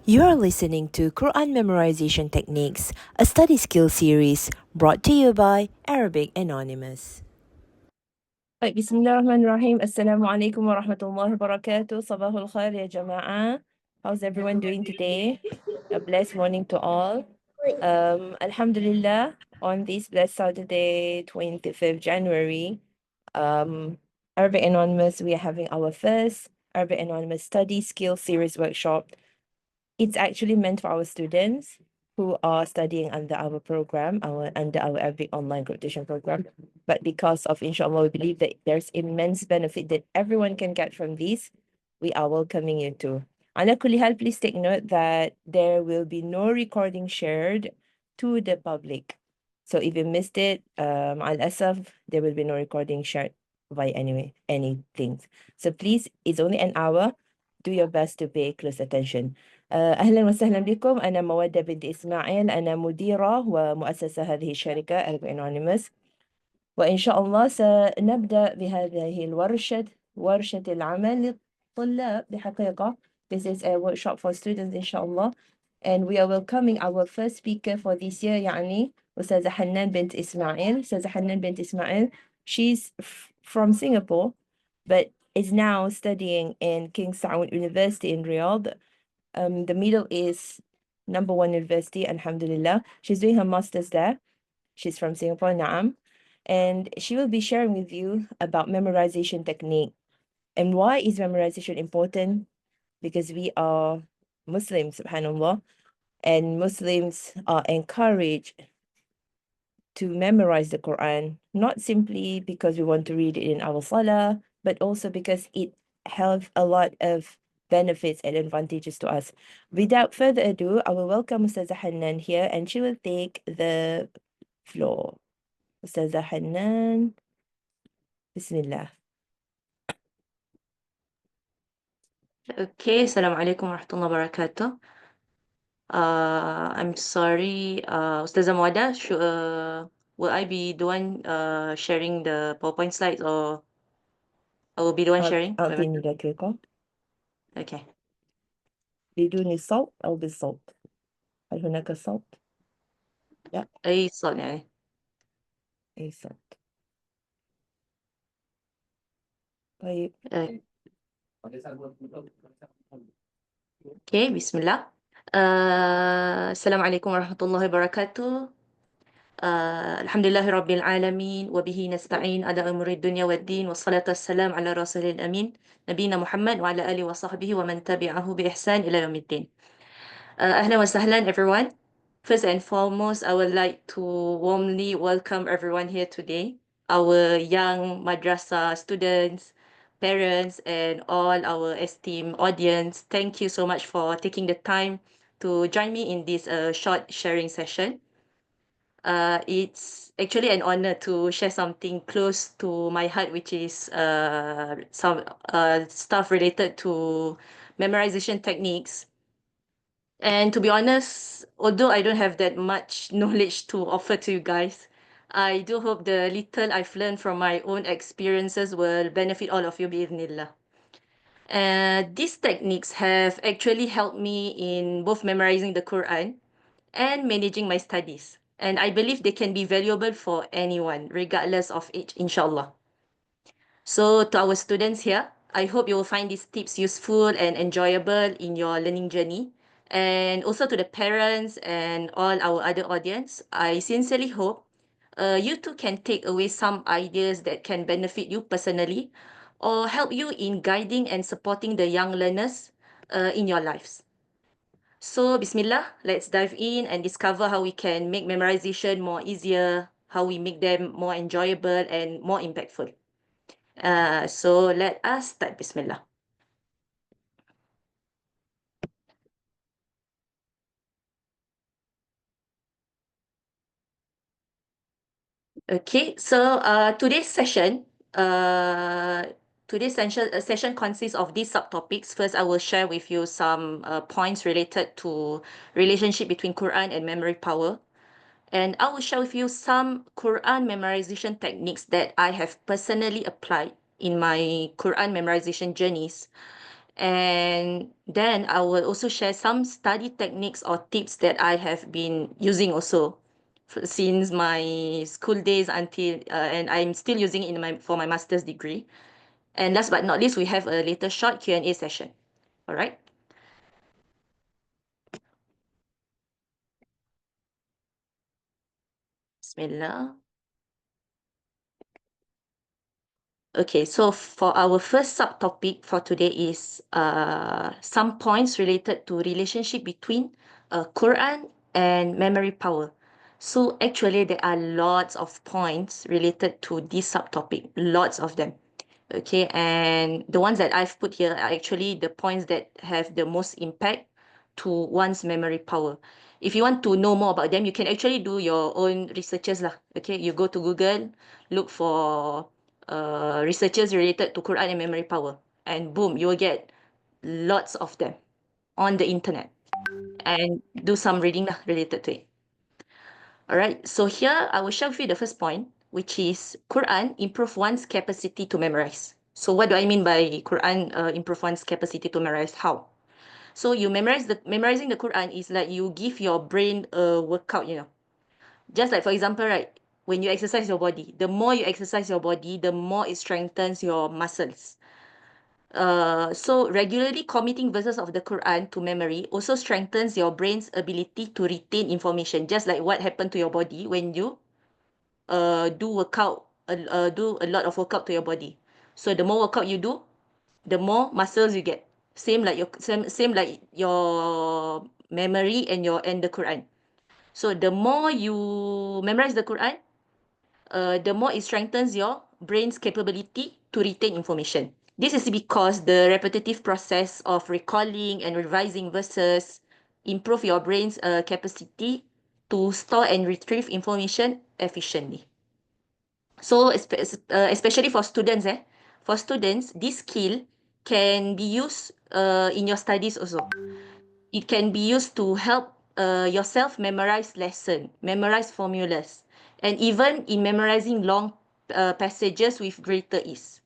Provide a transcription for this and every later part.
You are listening to Quran Memorization Techniques, a study skill series brought to you by Arabic Anonymous. طيب بسم الله الرحمن الرحيم. السلام عليكم ورحمة الله وبركاته. صباح الخير يا جماعة. How's everyone doing today? A blessed morning to all. Alhamdulillah, on this blessed Saturday, 25th January, Arabic Anonymous, we are having our first Arabic Anonymous Study Skill Series workshop. It's actually meant for our students who are studying under our program, under our Arabic online quotation program. But because of inshallah, we believe that there's immense benefit that everyone can get from this, we are welcoming you too. Ala kulli hal, please take note that there will be no recording shared to the public. So if you missed it, al-asaf, there will be no recording shared by anything. So please, it's only an hour. Do your best to pay close attention. أهلا وسهلا بكم. أنا مودة بنت إسماعيل، أنا مديرة ومؤسسة هذه الشركة Anonymous. وإن شاء الله سنبدأ بهذه ورشة العمل للطلاب بحقيقة. This is a workshop for students إن شاء الله. And we are welcoming our first speaker for this year يعني أستاذة حنان بنت إسماعيل. أستاذة حنان بنت إسماعيل, she's from Singapore but is now studying in King Saud University in Riyadh. The Middle East #1 university, alhamdulillah. She's doing her master's there. She's from Singapore, Naam. And she will be sharing with you about memorization technique. And why is memorization important? Because we are Muslims, subhanAllah, and Muslims are encouraged to memorize the Quran, not simply because we want to read it in our salah, but also because it has a lot of benefits and advantages to us. Without further ado, I will welcome Ustazah Hannan here and she will take the floor. Ustazah Hannan, Bismillah. Okay, Assalamualaikum warahmatullahi wabarakatuh. I'm sorry, Ustazah Muada, will I be the one sharing the PowerPoint slides or I will be the one sharing? أعطيني دقيقة. Okay. بدون صوت أو بالصوت؟ هل هناك صوت؟ لا. أي صوت يعني. أي صوت. طيب. Okay, Bismillah. Assalamualaikum warahmatullahi wabarakatuh. Alhamdulillahi Rabbil Alamin wa bihi nasta'in ala umuri dunya wad din wassalatu wassalam ala rasulil amin nabiyina Muhammad wa ala alihi wa sahbihi wa man tabi'ahu bi ihsan ila yaumiddin. Ahlan wa sahlan everyone. First and foremost, I would like to warmly welcome everyone here today, our young madrasah students, parents, and all our esteemed audience. Thank you so much for taking the time to join me in this short sharing session. It's actually an honor to share something close to my heart, which is some stuff related to memorization techniques. And to be honest, although I don't have that much knowledge to offer to you guys, I do hope the little I've learned from my own experiences will benefit all of you, bi'idhnillah. These techniques have actually helped me in both memorizing the Quran and managing my studies. And I believe they can be valuable for anyone, regardless of age, inshallah. So to our students here, I hope you will find these tips useful and enjoyable in your learning journey. And also to the parents and all our other audience, I sincerely hope you too can take away some ideas that can benefit you personally or help you in guiding and supporting the young learners in your lives. So Bismillah, let's dive in and discover how we can make memorization more easier, how we make them more enjoyable and more impactful. So let us start. Bismillah. Okay, so today's session consists of these subtopics. First, I will share with you some points related to relationship between Quran and memory power. And I will share with you some Quran memorization techniques that I have personally applied in my Quran memorization journeys. And then I will also share some study techniques or tips that I have been using also since my school days until and I'm still using it in for my master's degree. And last but not least, we have a later short Q&A session. All right. Bismillah. Okay, so for our first subtopic for today is some points related to relationship between Quran and memory power. So actually there are lots of points related to this subtopic, lots of them. Okay, and the ones that I've put here are actually the points that have the most impact to one's memory power. If you want to know more about them, you can actually do your own researches lah. Okay, you go to Google, look for researches related to Quran and memory power, and boom, you will get lots of them on the internet, and do some reading lah related to it. All right, so here I will share with you the first point, which is Quran improve one's capacity to memorize. So what do I mean by Quran improve one's capacity to memorize? How? So you memorizing the Quran is like you give your brain a workout, you know. Just like for example, right, when you exercise your body, the more you exercise your body, the more it strengthens your muscles. So regularly committing verses of the Quran to memory also strengthens your brain's ability to retain information, just like what happened to your body when you do a lot of workout to your body. So the more workout you do, the more muscles you get. Same like your memory and the Quran. So the more you memorize the Quran, the more it strengthens your brain's capability to retain information. This is because the repetitive process of recalling and revising verses improve your brain's capacity to store and retrieve information efficiently. So especially for students, for students, this skill can be used in your studies also. It can be used to help yourself memorize lesson, memorize formulas, and even in memorizing long passages with greater ease.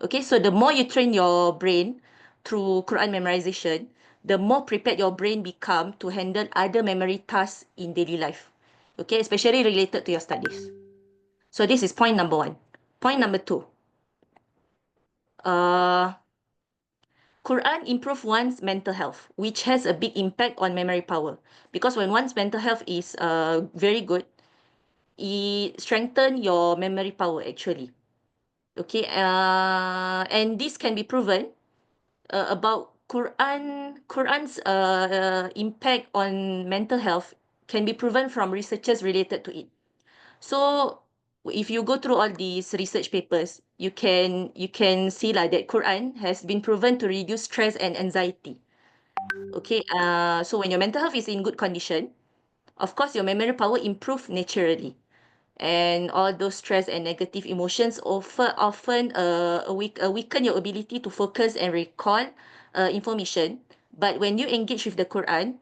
Okay, so the more you train your brain through Quran memorization, the more prepared your brain become to handle other memory tasks in daily life. Okay, especially related to your studies. So this is point number one. Point number two. Uh, Quran improve one's mental health, which has a big impact on memory power. Because when one's mental health is very good, it strengthen your memory power actually. Okay, and this can be proven about Quran's impact on mental health can be proven from researchers related to it. So if you go through all these research papers, you can see like that Quran has been proven to reduce stress and anxiety. Okay, so when your mental health is in good condition, of course your memory power improve naturally, and all those stress and negative emotions often weaken your ability to focus and recall information. But when you engage with the Quran,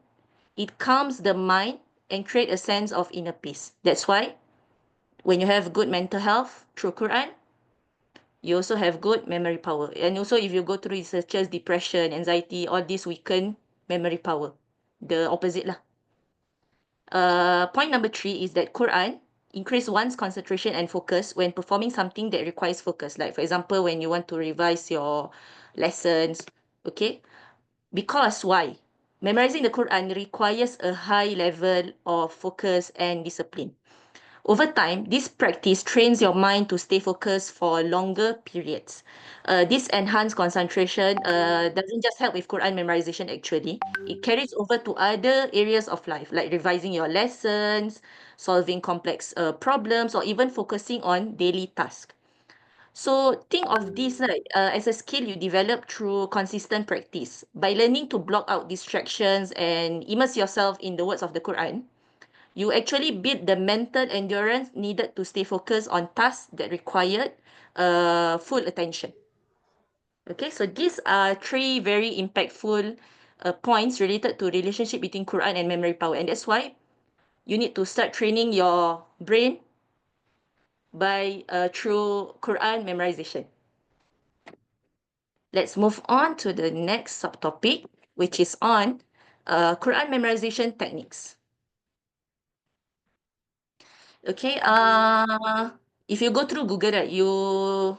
it calms the mind and create a sense of inner peace. That's why when you have good mental health through Quran, you also have good memory power. And also if you go through researches, depression, anxiety, all this weaken memory power. The opposite lah. Point number three is that Quran increase one's concentration and focus when performing something that requires focus. Like for example, when you want to revise your lessons, okay? Because why? Memorizing the Quran requires a high level of focus and discipline. Over time, this practice trains your mind to stay focused for longer periods. This enhanced concentration doesn't just help with Quran memorization actually. It carries over to other areas of life, like revising your lessons, solving complex problems, or even focusing on daily tasks. So think of this as a skill you develop through consistent practice. By learning to block out distractions and immerse yourself in the words of the Quran, you actually build the mental endurance needed to stay focused on tasks that required full attention. Okay, so these are three very impactful points related to relationship between Quran and memory power, and that's why you need to start training your brain by through Quran memorization. Let's move on to the next subtopic, which is on Quran memorization techniques. Okay, if you go through Google, right, you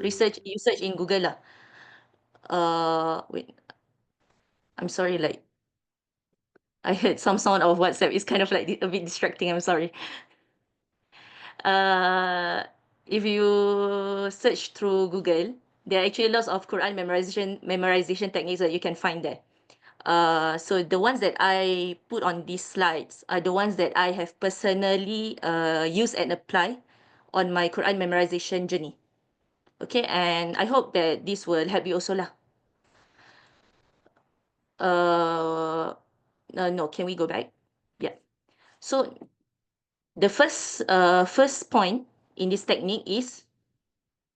search in Google lah. Wait, I'm sorry, like I heard some sound of WhatsApp. It's kind of like a bit distracting. I'm sorry. Uh, if you search through Google, there are actually lots of Quran memorization techniques that you can find there. So the ones that I put on these slides are the ones that I have personally used and applied on my Quran memorization journey. Okay, and I hope that this will help you also lah. No, can we go back? Yeah. So the first point in this technique is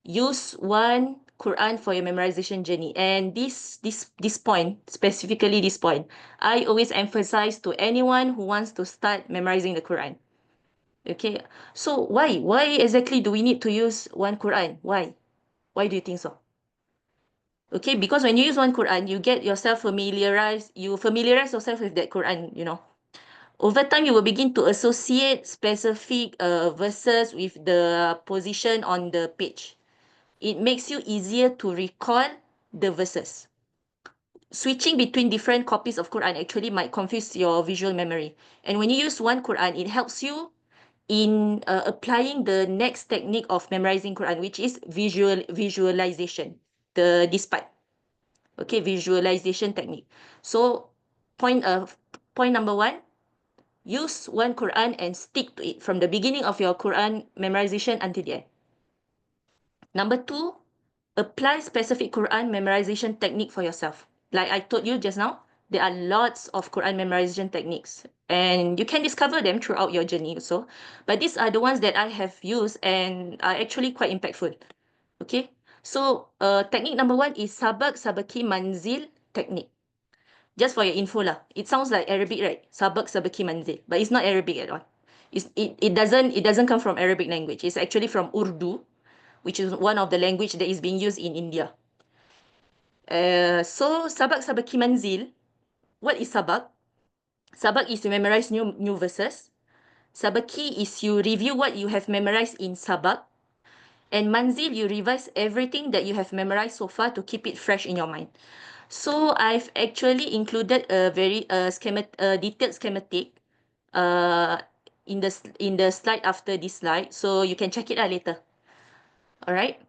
use one Quran for your memorization journey. And this point, specifically this point, I always emphasize to anyone who wants to start memorizing the Quran. Okay, so why exactly do we need to use one Quran? Why do you think so? Okay, because when you use one Quran, you get yourself familiarized, you familiarize yourself with that Quran, you know. Over time, you will begin to associate specific verses with the position on the page. It makes you easier to recall the verses. Switching between different copies of Quran actually might confuse your visual memory. And when you use one Quran, it helps you in applying the next technique of memorizing Quran, which is visualization. This part. Okay, visualization technique. So point number one, use one Quran and stick to it from the beginning of your Quran memorization until the end. Number two, apply specific Quran memorization technique for yourself. Like I told you just now, there are lots of Quran memorization techniques and you can discover them throughout your journey also. But these are the ones that I have used and are actually quite impactful. Okay, so technique number one is sabak sabaki manzil technique. Just for your info lah, it sounds like Arabic, right? Sabak sabaki manzil, but it's not Arabic at all. It doesn't come from Arabic language. It's actually from Urdu, which is one of the language that is being used in India. So sabak sabaki manzil. What is sabak? Sabak is to memorize new verses. Sabaki is you review what you have memorized in sabak. And manzil, you revise everything that you have memorized so far to keep it fresh in your mind. So I've actually included a very detailed schematic uh, in the slide after this slide. So you can check it out later. All right.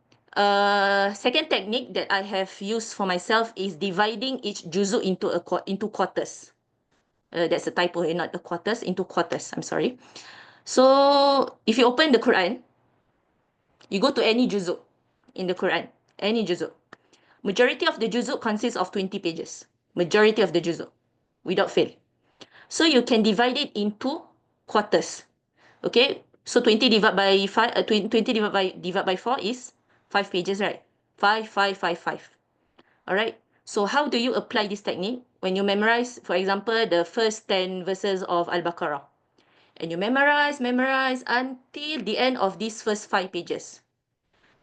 Second technique that I have used for myself is dividing each juzu into quarters. That's a typo here, not the quarters, into quarters. I'm sorry. So if you open the Quran, you go to any juzu in the Quran, any juzu. Majority of the juzu consists of 20 pages. Majority of the juzu, without fail. So you can divide it into quarters. Okay, so 20 divided by 5, 20 divided by 4 is 5 pages, right? 5, 5, 5, 5. All right. So how do you apply this technique? When you memorize, for example, the first 10 verses of Al-Baqarah, and you memorize until the end of these first 5 pages.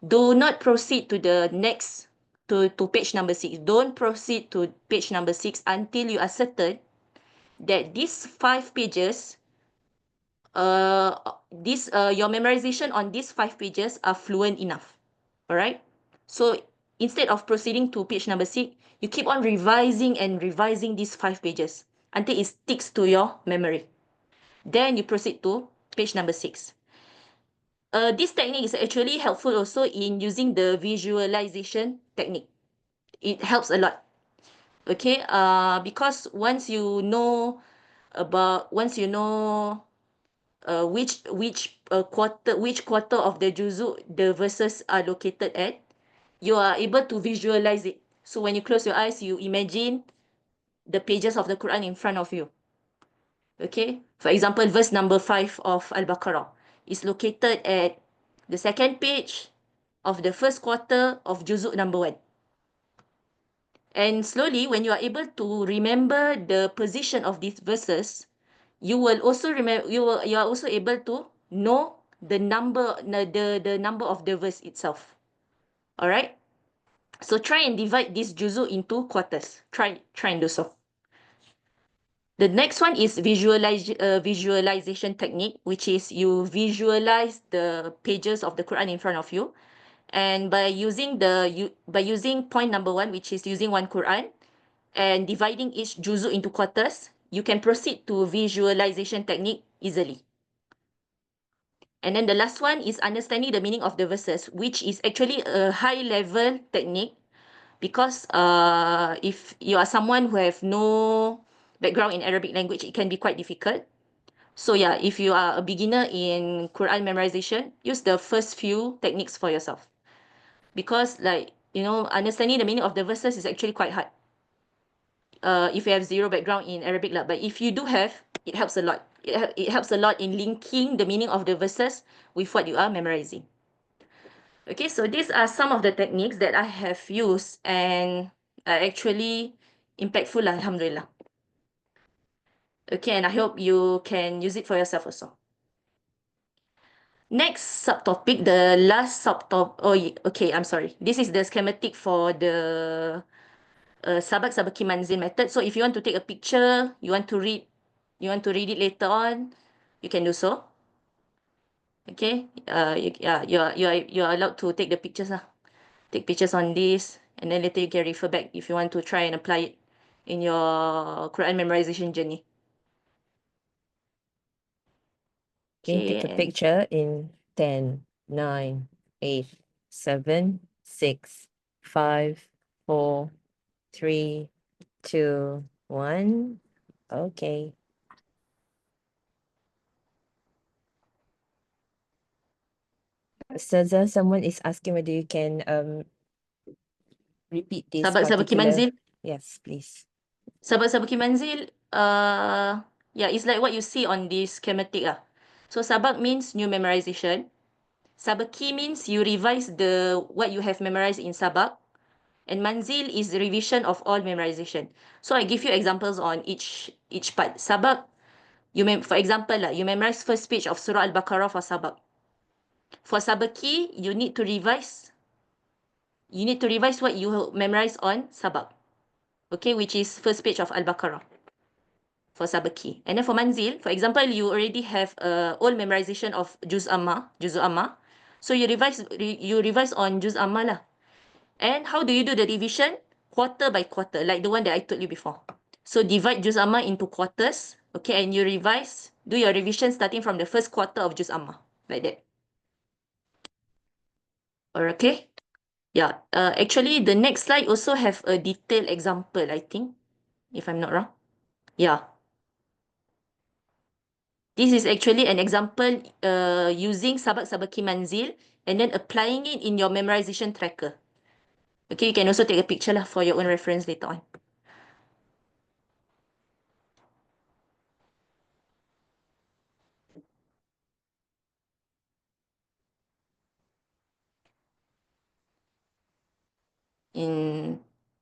Do not proceed to the next, to page number 6. Don't proceed to page number 6 until you are certain that these 5 pages, your memorization on these 5 pages are fluent enough. All right. So instead of proceeding to page number 6, you keep on revising and revising these 5 pages until it sticks to your memory. Then you proceed to page number 6. This technique is actually helpful also in using the visualization technique. It helps a lot. Okay, because once you know which quarter of the juzu the verses are located at, you are able to visualize it. So when you close your eyes, you imagine the pages of the Quran in front of you. Okay, for example, verse number 5 of Al-Baqarah is located at the second page of the first quarter of juzu number 1. And slowly, when you are able to remember the position of these verses, you will also remember, you are also able to know the number of the verse itself. All right. So try and divide this juzu into quarters. Try and do so. The next one is visualization technique, which is you visualize the pages of the Quran in front of you. And by using point number 1, which is using one Quran, and dividing each juzu into quarters, you can proceed to visualization technique easily. And then the last one is understanding the meaning of the verses, which is actually a high level technique, because if you are someone who have no background in Arabic language, it can be quite difficult. So yeah, if you are a beginner in Quran memorization, use the first few techniques for yourself. Because understanding the meaning of the verses is actually quite hard. If you have zero background in Arabic lah. But if you do have, it helps a lot. It helps a lot in linking the meaning of the verses with what you are memorizing. Okay, so these are some of the techniques that I have used and are actually impactful, alhamdulillah. Okay, and I hope you can use it for yourself also. Next subtopic, the last subtopic. Oh, okay, I'm sorry. This is the schematic for the Sabak Sabaki Manzil method. So if you want to take a picture, you want to read it later on, you can do so. Okay, you are allowed to take the pictures lah. Take pictures on this, and then later you can refer back if you want to try and apply it in your Quran memorization journey. Okay, take a picture in 10, 9, 8, 7, 6, 5, 4, 3, 2, 1. Okay. Ustazah, someone is asking whether you can repeat this Sabak Sabaki particular. Manzil. Yes, please. Sabak Sabaki Manzil, yeah, it's like what you see on this schematic ah. So Sabak means new memorization. Sabaki means you revise what you have memorized in Sabak. And Manzil is the revision of all memorization. So I give you examples on each part. Sabak, for example, you memorize first page of Surah Al-Baqarah for Sabak. For Sabaki, you need to revise what you memorize on Sabak. Okay, which is first page of Al-Baqarah for Sabaki. And then for Manzil, for example, you already have old memorization of Juz Amma. So you revise on Juz Amma lah. And how do you do the revision? Quarter by quarter, like the one that I told you before. So divide Juz Amma into quarters, okay, and you do your revision starting from the first quarter of Juz Amma, like that. Okay? Yeah, actually the next slide also have a detailed example, I think, if I'm not wrong. Yeah. This is actually an example using Sabak Sabaki Manzil and then applying it in your memorization tracker. Okay, you can also take a picture lah for your own reference later on.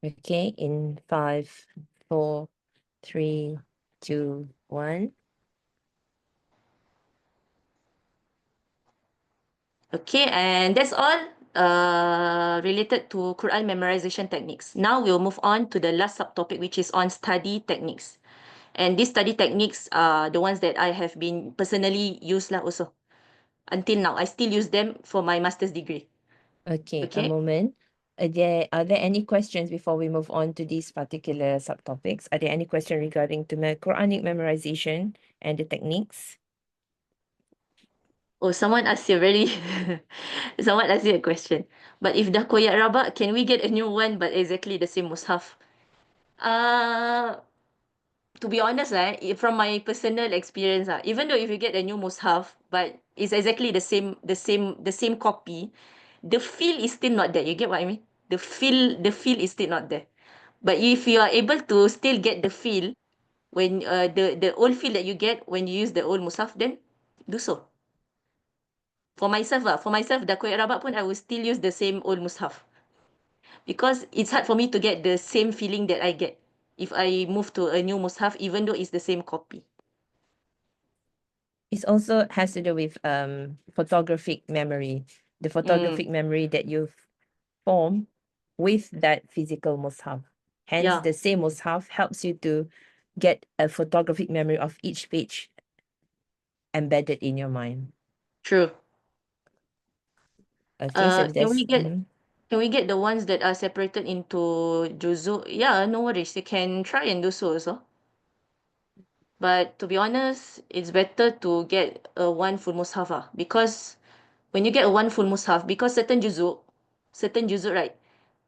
Okay, in 5, 4, 3, 2, 1. Okay, and that's all related to Quran memorization techniques. Now we'll move on to the last subtopic, which is on study techniques. And these study techniques are the ones that I have been personally used lah also. Until now, I still use them for my master's degree. Okay, a moment. Are there any questions before we move on to these particular subtopics? Are there any questions regarding to Quranic memorization and the techniques? Oh, someone asked you a question. But if dah koyak rabak, can we get a new one but exactly the same mushaf? To be honest, from my personal experience, even though if you get a new mushaf, but it's exactly the same copy, the feel is still not there. You get what I mean? The feel is still not there. But if you are able to still get the feel when the old feel that you get when you use the old mushaf, then do so. For myself, dah koyak rabak pun, I will still use the same old mushaf. Because it's hard for me to get the same feeling that I get if I move to a new mushaf, even though it's the same copy. It also has to do with photographic memory. The photographic memory that you form with that physical mushaf. Hence, Yeah, the same mushaf helps you to get a photographic memory of each page embedded in your mind. true. Okay, so Can that's we get can we get the ones that are separated into juzu? Yeah, no worries. You can try and do so also. But to be honest, it's better to get a one full mushaf because when you get a one full mushaf, because certain juzu, right?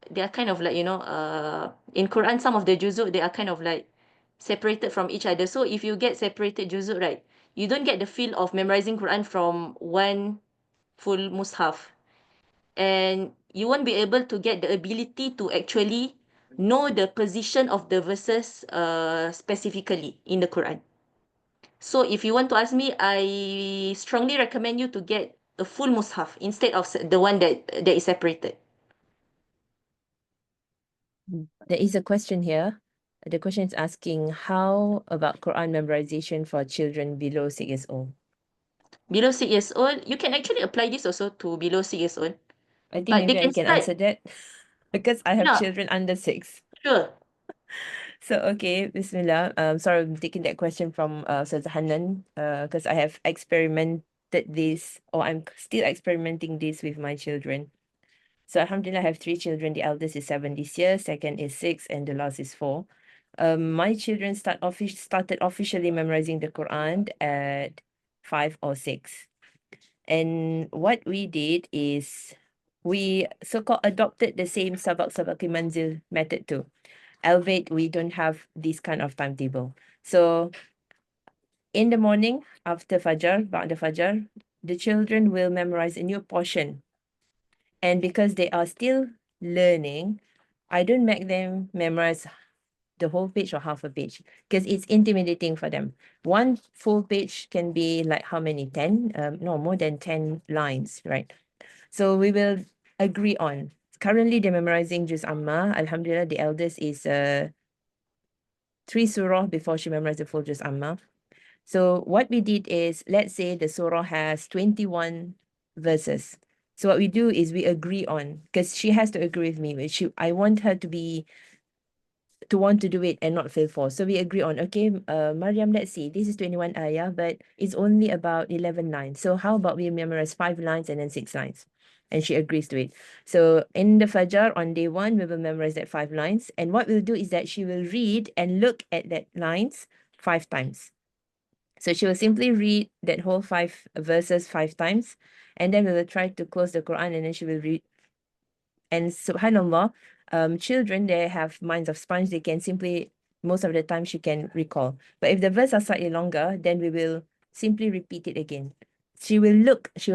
They are kind of like, in Quran, some of the juzu, they are kind of like separated from each other. So if you get separated juzu, right, you don't get the feel of memorizing Quran from one full mushaf. And you won't be able to get the ability to actually know the position of the verses specifically in the Quran. So if you want to ask me, I strongly recommend you to get a full mushaf instead of the one that is separated. there is a question here. The question is asking, how about Quran memorization for children below 6 years old? Below 6 years old, you can actually apply this also to below 6 years old. I think But they maybe I can can start, answer that because I have yeah, children under 6. sure. So okay, Bismillah. Sorry, I'm taking that question from Ustazah Hannan because I have experimented this, or I'm still experimenting this with my children. So Alhamdulillah, I have 3 children. The eldest is 7 this year, second is 6, and the last is 4. My children started officially memorizing the Quran at 5 or 6. And what we did is we so-called adopted the same sabak manzil method too. Albeit we don't have this kind of timetable. So in the morning after Fajr, ba'da Fajr, the children will memorize a new portion. And because they are still learning, I don't make them memorize the whole page or half a page because it's intimidating for them. One full page can be like how many? 10? No, more than 10 lines, right? So we will agree on. Currently, they're memorizing Juz Amma. Alhamdulillah, the eldest is 3 surah before she memorized the full Juz Amma. So what we did is, let's say the surah has 21 verses. So what we do is we agree on, because she has to agree with me. I want her to want to do it and not feel forced. So we agree on, okay, Mariam, let's see, this is 21 ayah, but it's only about 11 lines. So how about we memorize 5 lines and then 6 lines? And she agrees to it. So in the Fajr on day 1, we will memorize that 5 lines. And what we'll do is that she will read and look at that lines 5 times. So she will simply read that whole 5 verses 5 times. And then we will try to close the Quran and then she will read. And subhanallah, children, they have minds of sponge. They can simply, most of the time, she can recall. But if the verse are slightly longer, then we will simply repeat it again. She will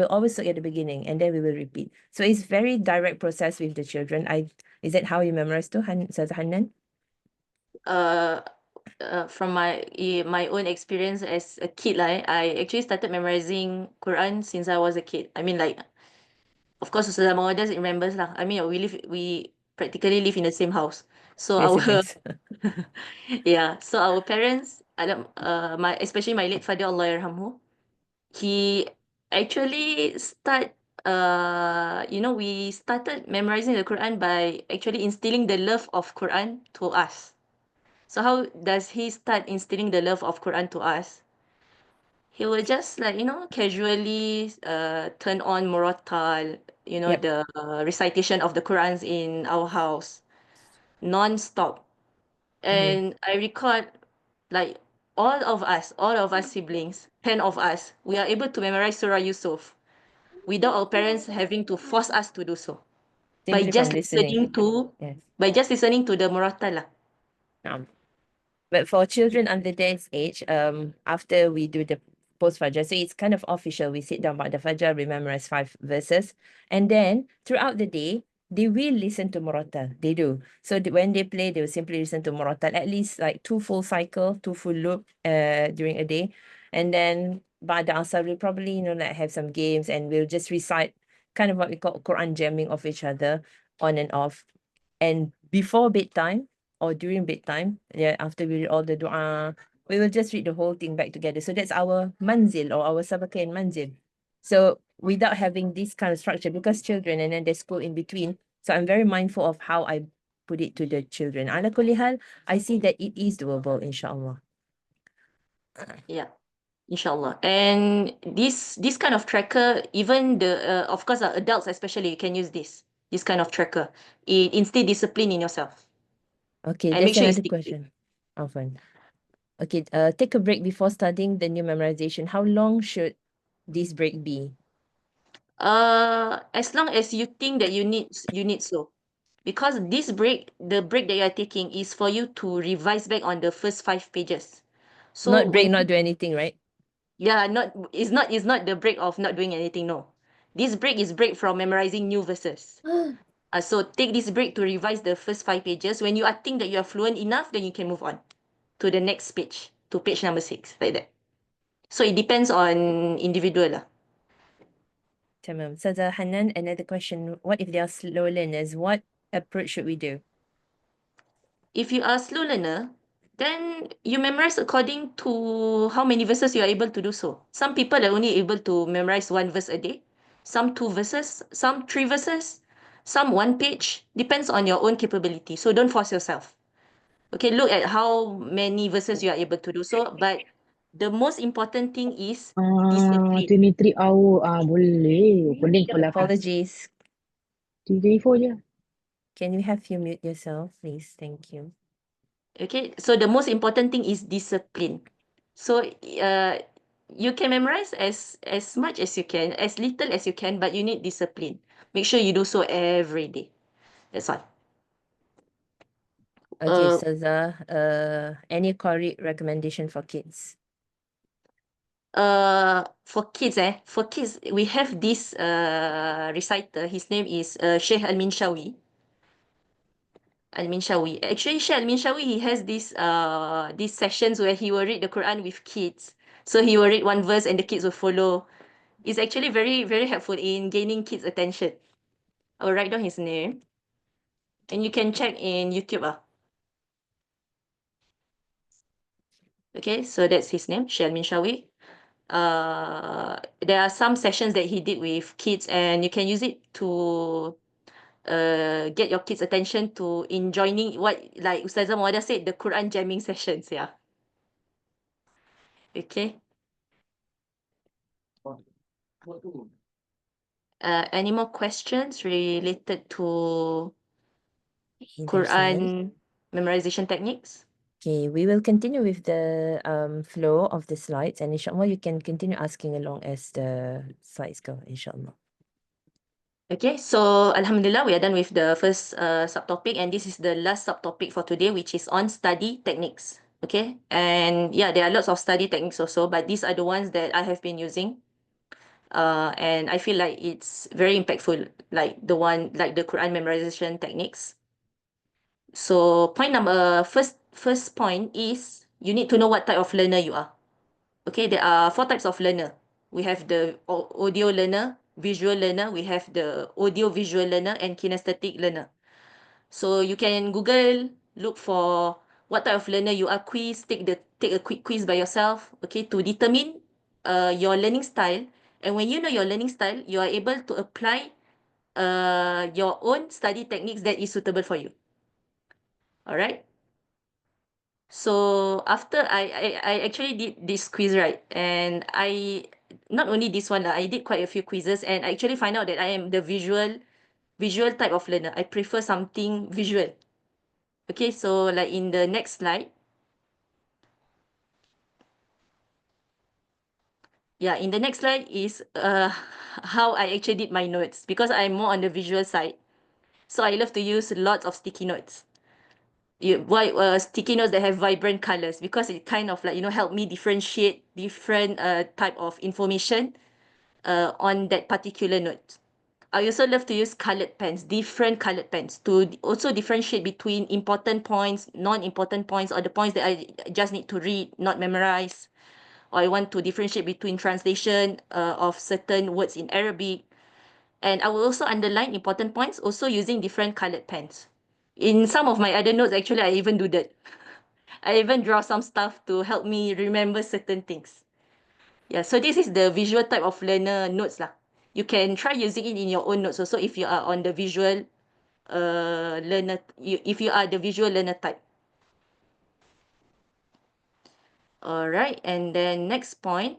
always look at the beginning and then we will repeat. So it's very direct process with the children. Is that how you memorize too, Ustazah Hannan? Uh, from my own experience as a kid, like, I actually started memorizing Quran since I was a kid. I mean, like, of course, Ustazah Mawadah remembers lah. I mean, we practically live in the same house. So We're our siblings. yeah, so our parents, especially my late father, Allah yarhamhu, he actually we started memorizing the Quran by actually instilling the love of Quran to us. So how does he start instilling the love of Quran to us? He will just, like, casually turn on Murattal, Yep. the recitation of the Qurans in our house, non-stop. Mhm. And I recall, like, all of us siblings, 10 of us, we are able to memorize Surah Yusuf without our parents having to force us to do so. By Simply from just listening. listening to, Yes. by just listening to the Murattal lah. But for children under this age, after we do the post Fajr, so it's kind of official. We sit down by the Fajr, we memorize 5 verses, and then throughout the day, they will listen to Murattal. They do. So when they play, they will simply listen to Murattal, at least like 2 full cycle, 2 full loop during a day. And then by the Asar, we'll probably, like have some games and we'll just recite kind of what we call Quran jamming of each other on and off. And before bedtime or during bedtime, yeah, after we read all the dua, we will just read the whole thing back together. So that's our manzil or our sabaka and manzil. So without having this kind of structure, because children and then there's school in between, So I'm very mindful of how I put it to the children. Ala kulli hal, I see that it is doable, inshallah. Yeah, inshallah. And this kind of tracker, even the of course adults especially, you can use this kind of tracker. It instill discipline in yourself Okay, and make there's sure you another stick to it. question. Often. Okay, take a break before studying the new memorization. How long should this break be? As long as you think that you need so. Because this break, the break that you are taking is for you to revise back on the first 5 pages. So Not break, when not do anything, right? yeah, it's not the break of not doing anything, no. This break is break from memorizing new verses. So take this break to revise the first 5 pages. When you are think that you are fluent enough, then you can move on to the next page, to page number 6, like that. So it depends on individual lah. Tamam. Ustazah Hannan, another question. What if they are slow learners? What approach should we do? If you are a slow learner, then you memorize according to how many verses you are able to do so. Some people are only able to memorize 1 verse a day, some 2 verses, some 3 verses, some 1 page. Depends on your own capability. So don't force yourself. Okay, look at how many verses you are able to do so. But the most important thing is discipline. 23 hour. Boleh. Pening kepala aku. Apologies. 24 je. Can you have you mute yourself, please? Thank you. Okay, so the most important thing is discipline. So you can memorize as much as you can, as little as you can, but you need discipline. Make sure you do so every day. That's all. Okay, Ustazah, any Qari recommendation for kids? For kids, we have this reciter. His name is Sheikh Al-Minshawi. Al-Minshawi. Actually, Sheikh Al-Minshawi, he has these sessions where he will read the Quran with kids. So he will read 1 verse and the kids will follow. It's actually very, very helpful in gaining kids' attention. I'll write down his name. And you can check in YouTube. Okay, so that's his name, Sheikh Al-Minshawi. There are some sessions that he did with kids, and you can use it to get your kids' attention to in joining what, like Ustazah Mawada said, the Quran jamming sessions. Yeah. Okay. Any more questions related to Quran memorization techniques? Okay, we will continue with the flow of the slides, and inshallah you can continue asking along as the slides go, inshallah. Okay, so Alhamdulillah, we are done with the first subtopic, and this is the last subtopic for today, which is on study techniques. Okay, and yeah, there are lots of study techniques also, but these are the ones that I have been using. And I feel like it's very impactful, like the Quran memorization techniques. So first point is you need to know what type of learner you are. Okay, there are 4 types of learner. We have the audio learner, visual learner, we have the audio visual learner, and kinesthetic learner. So you can Google, look for what type of learner you are, take a quick quiz by yourself, okay, to determine your learning style. And when you know your learning style, you are able to apply your own study techniques that is suitable for you. All right. So after I actually did this quiz, right, and I not only this one, I did quite a few quizzes, and I actually find out that I am the visual type of learner. I prefer something visual. Okay, so like in the next slide. Yeah, in the next slide is how I actually did my notes, because I'm more on the visual side. So I love to use lots of sticky notes. Sticky notes that have vibrant colors, because it kind of like, help me differentiate different type of information on that particular note. I also love to use colored pens, different colored pens, to also differentiate between important points, non-important points, or the points that I just need to read, not memorize. Or I want to differentiate between translation of certain words in Arabic. And I will also underline important points, also using different colored pens. In some of my other notes, actually, I even do that. I even draw some stuff to help me remember certain things. Yeah, so this is the visual type of learner notes lah. You can try using it in your own notes also if you are on the visual learner, if you are the visual learner type. All right, and then next point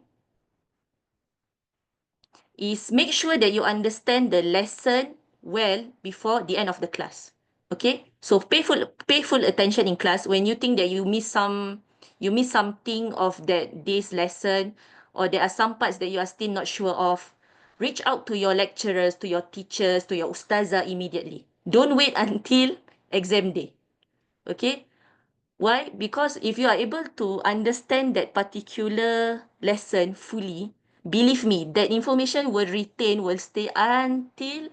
is make sure that you understand the lesson well before the end of the class. Okay, so pay full attention in class. When you think that you miss something of that day's lesson, or there are some parts that you are still not sure of, reach out to your lecturers, to your teachers, to your ustazah immediately. Don't wait until exam day. Okay, why? Because if you are able to understand that particular lesson fully, believe me, that information will retain, will stay until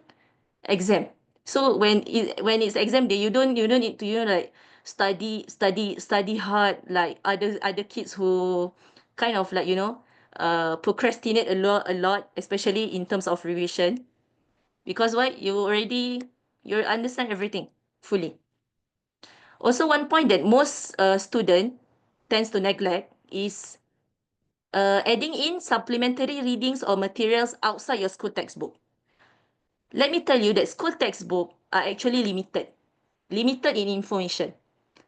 exam. So when it's exam day, you don't need to like study hard like other kids who kind of like procrastinate a lot, especially in terms of revision. Because why? You understand everything fully. Also, one point that most student tends to neglect is adding in supplementary readings or materials outside your school textbook. Let me tell you that school textbook are actually limited in information.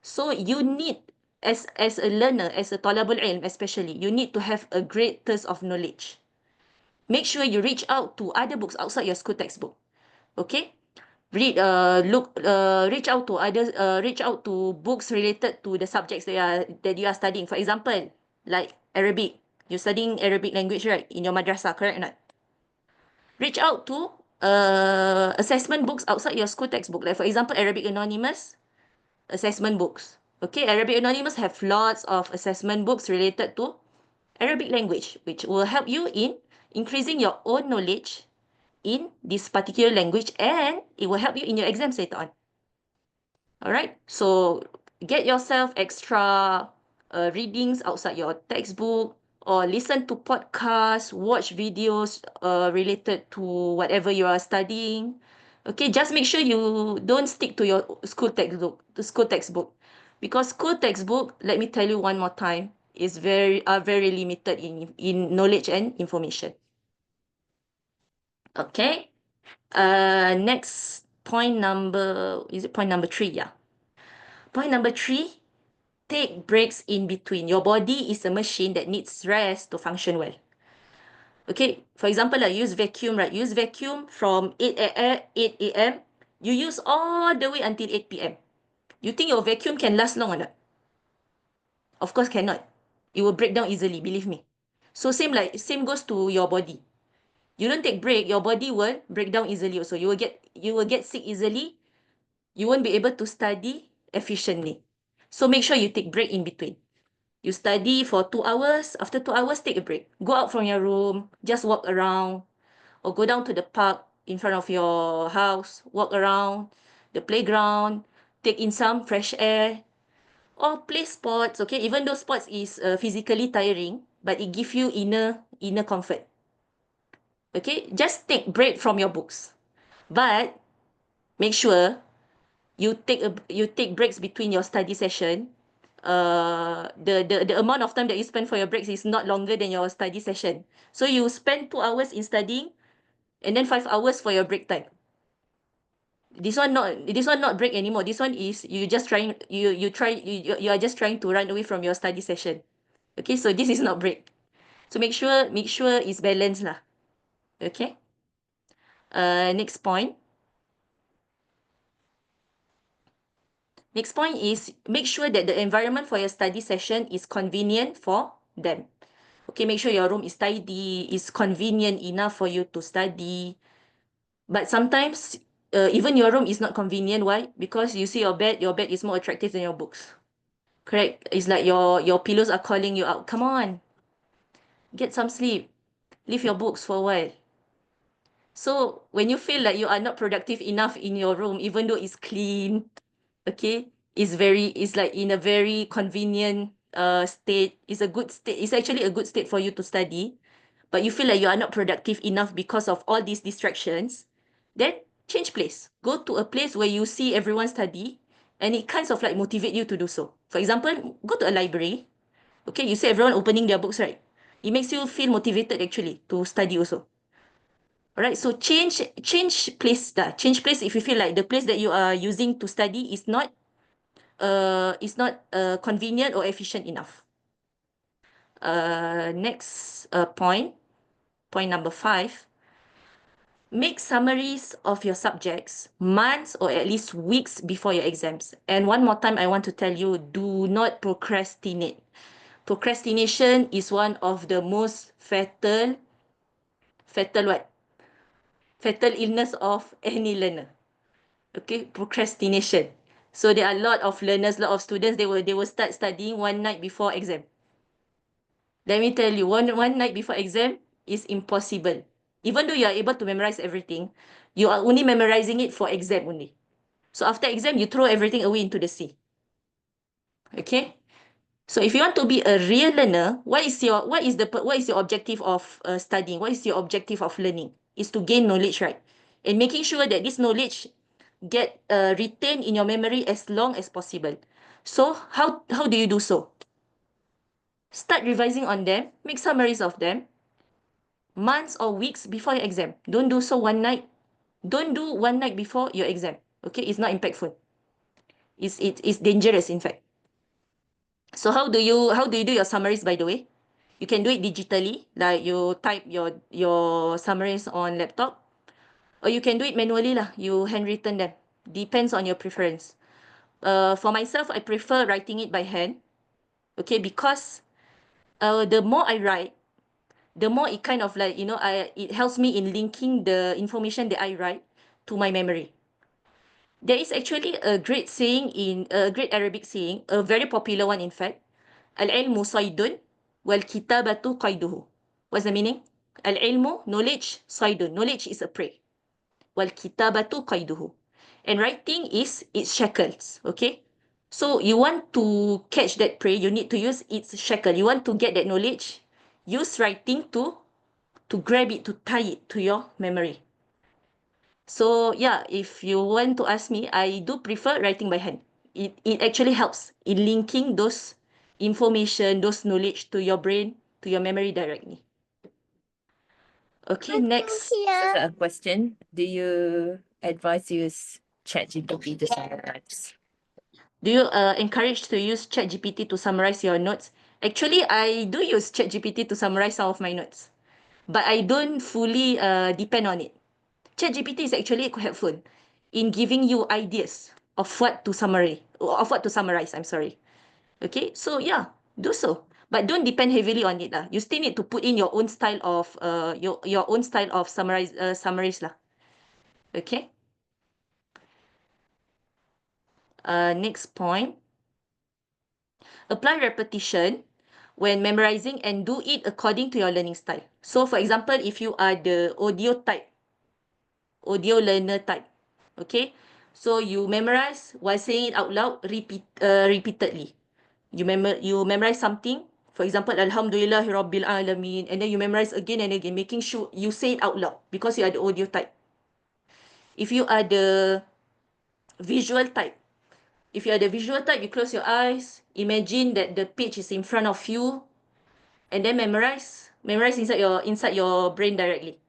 So you need, as a learner, as a talabul ilm especially, you need to have a great thirst of knowledge. Make sure you reach out to other books outside your school textbook. Okay? Reach out to others, reach out to books related to the subjects that you are studying. For example, like Arabic. You're studying Arabic language, right? In your madrasah, correct or not? Reach out to assessment books outside your school textbook. Like for example, Arabic Anonymous assessment books. Okay, Arabic Anonymous have lots of assessment books related to Arabic language, which will help you in increasing your own knowledge in this particular language, and it will help you in your exams later on. All right, so get yourself extra readings outside your textbook, or listen to podcasts, watch videos related to whatever you are studying. Okay, just make sure you don't stick to your school textbook, because school textbook, let me tell you one more time, is very limited in knowledge and information. Okay, next point is it point number 3? Yeah. Point number 3, take breaks in between. Your body is a machine that needs rest to function well. Okay, for example, I use vacuum, right? Use vacuum from 8 a.m. You use all the way until 8 p.m. You think your vacuum can last long or not? Of course cannot. It will break down easily, believe me. So same goes to your body. You don't take break, your body will break down easily also. You will get sick easily. You won't be able to study efficiently. So make sure you take break in between. You study for 2 hours. After 2 hours, take a break. Go out from your room, just walk around, or go down to the park in front of your house, walk around the playground, take in some fresh air, or play sports. Okay, even though sports is physically tiring, but it gives you inner comfort. Okay, just take break from your books, but make sure you take breaks between your study session. The amount of time that you spend for your breaks is not longer than your study session. So you spend 2 hours in studying, and then 5 hours for your break time. This one not break anymore. This one is you are just trying to run away from your study session. Okay, so this is not break. So make sure it's balanced lah. Okay. Next point. Next point is make sure that the environment for your study session is convenient for them. Okay, make sure your room is tidy, is convenient enough for you to study. But sometimes, even your room is not convenient. Why? Because you see your bed is more attractive than your books. Correct? It's like your pillows are calling you out. Come on, get some sleep. Leave your books for a while. So when you feel like you are not productive enough in your room, even though it's clean, okay, it's like in a very convenient state. It's a good state. It's actually a good state for you to study, but you feel like you are not productive enough because of all these distractions, then change place. Go to a place where you see everyone study, and it kind of like motivate you to do so. For example, go to a library. Okay, you see everyone opening their books, right? It makes you feel motivated actually to study also. All right, so change place dah. Change place if you feel like the place that you are using to study is not convenient or efficient enough. Next point number 5. Make summaries of your subjects months or at least weeks before your exams. And one more time, I want to tell you, do not procrastinate. Procrastination is one of the most fatal what? Fatal illness of any learner. Okay, procrastination. So there are a lot of learners, a lot of students, they will start studying one night before exam. Let me tell you, one night before exam is impossible. Even though you are able to memorize everything, you are only memorizing it for exam only. So after exam, you throw everything away into the sea. Okay? So if you want to be a real learner, what is your objective of studying? What is your objective of learning? Is to gain knowledge, right? And making sure that this knowledge get retained in your memory as long as possible. So how do you do so? Start revising on them, make summaries of them, months or weeks before your exam. Don't do so one night. Don't do one night before your exam. Okay, it's not impactful. It's dangerous, in fact. So how do you do your summaries, by the way? You can do it digitally, like you type your summaries on laptop, or you can do it manually lah. You handwritten them. Depends on your preference. For myself, I prefer writing it by hand. Okay, because the more I write, the more it kind of like, it helps me in linking the information that I write to my memory. There is actually a great Arabic saying, a very popular one in fact. Al-ilmu saydun wal kitabatu qayduhu. What's the meaning? Al-ilmu, knowledge, saydun. Knowledge is a prey. Wal kitabatu qayduhu. And writing is its shackles. Okay? So you want to catch that prey, you need to use its shackle. You want to get that knowledge, use writing to grab it, to tie it to your memory. So yeah, if you want to ask me, I do prefer writing by hand. It actually helps in linking those information, those knowledge to your brain, to your memory directly. Okay, next. A question. Do you advise use ChatGPT to summarize? Do you encourage to use ChatGPT to summarize your notes? Actually, I do use ChatGPT to summarize some of my notes, but I don't fully depend on it. ChatGPT is actually helpful in giving you ideas of what to summarize. I'm sorry. Okay, so yeah, do so, but don't depend heavily on it lah. You still need to put in your own style of your own style of summaries lah. Okay. Next point. Apply repetition when memorizing and do it according to your learning style. So for example, if you are the audio learner type, okay, so you memorize while saying it out loud repeatedly. You memorize something, for example, Alhamdulillahi Rabbil Alameen, and then you memorize again and again, making sure you say it out loud because you are the audio type. If you are the visual type, you close your eyes, imagine that the page is in front of you, and then memorize inside your brain directly.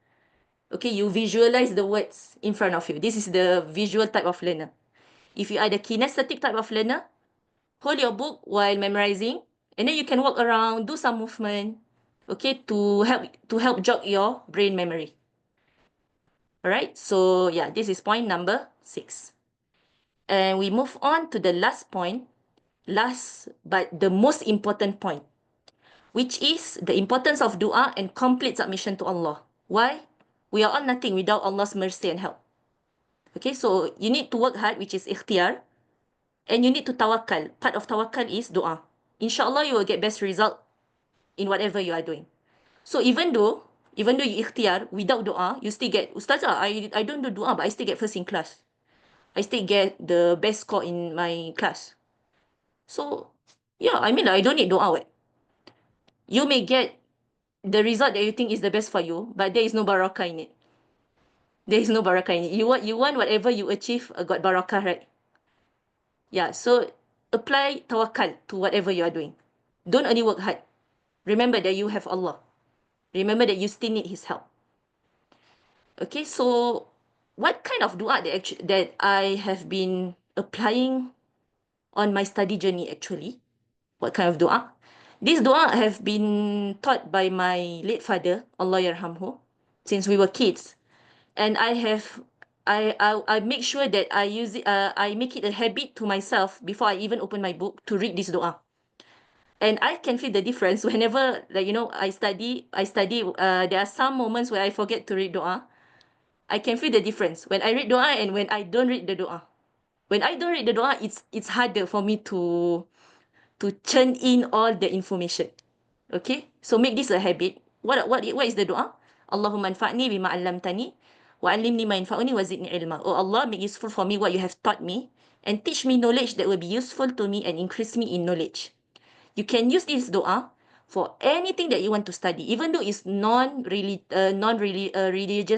Okay, you visualize the words in front of you. This is the visual type of learner. If you are the kinesthetic type of learner, hold your book while memorizing, and then you can walk around, do some movement, okay, to help jog your brain memory. All right, so yeah, this is point number 6. And we move on to the last point, last but the most important point, which is the importance of dua and complete submission to Allah. Why? We are all nothing without Allah's mercy and help. Okay, so you need to work hard, which is ikhtiyar, and you need to tawakkal. Part of tawakkal is dua. Inshallah, you will get best result in whatever you are doing. So even though you ikhtiyar without dua, you still get, Ustazah, I don't do dua, but I still get first in class. I still get the best score in my class. So yeah, I mean, I don't need dua. What? You may get the result that you think is the best for you, but there is no barakah in it. There is no barakah in it. You want whatever you achieve got barakah, right? Yeah, so apply tawakkal to whatever you are doing. Don't only work hard. Remember that you have Allah. Remember that you still need His help. Okay, so what kind of dua that I have been applying on my study journey actually? What kind of dua? This dua have been taught by my late father, Allah yarhamhu, since we were kids. And I make sure that I use it, I make it a habit to myself before I even open my book to read this dua. And I can feel the difference whenever, like, I study, there are some moments where I forget to read dua. I can feel the difference when I read dua and when I don't read the dua. When I don't read the dua, it's harder for me to churn in all the information. Okay, so make this a habit. What is the dua? Allahumma anfa'ni bima 'allamtani wa 'allimni ma yanfa'uni wa zidni ilma. Oh Allah, make useful for me what you have taught me and teach me knowledge that will be useful to me and increase me in knowledge. You can use this dua for anything that you want to study, even though it's religious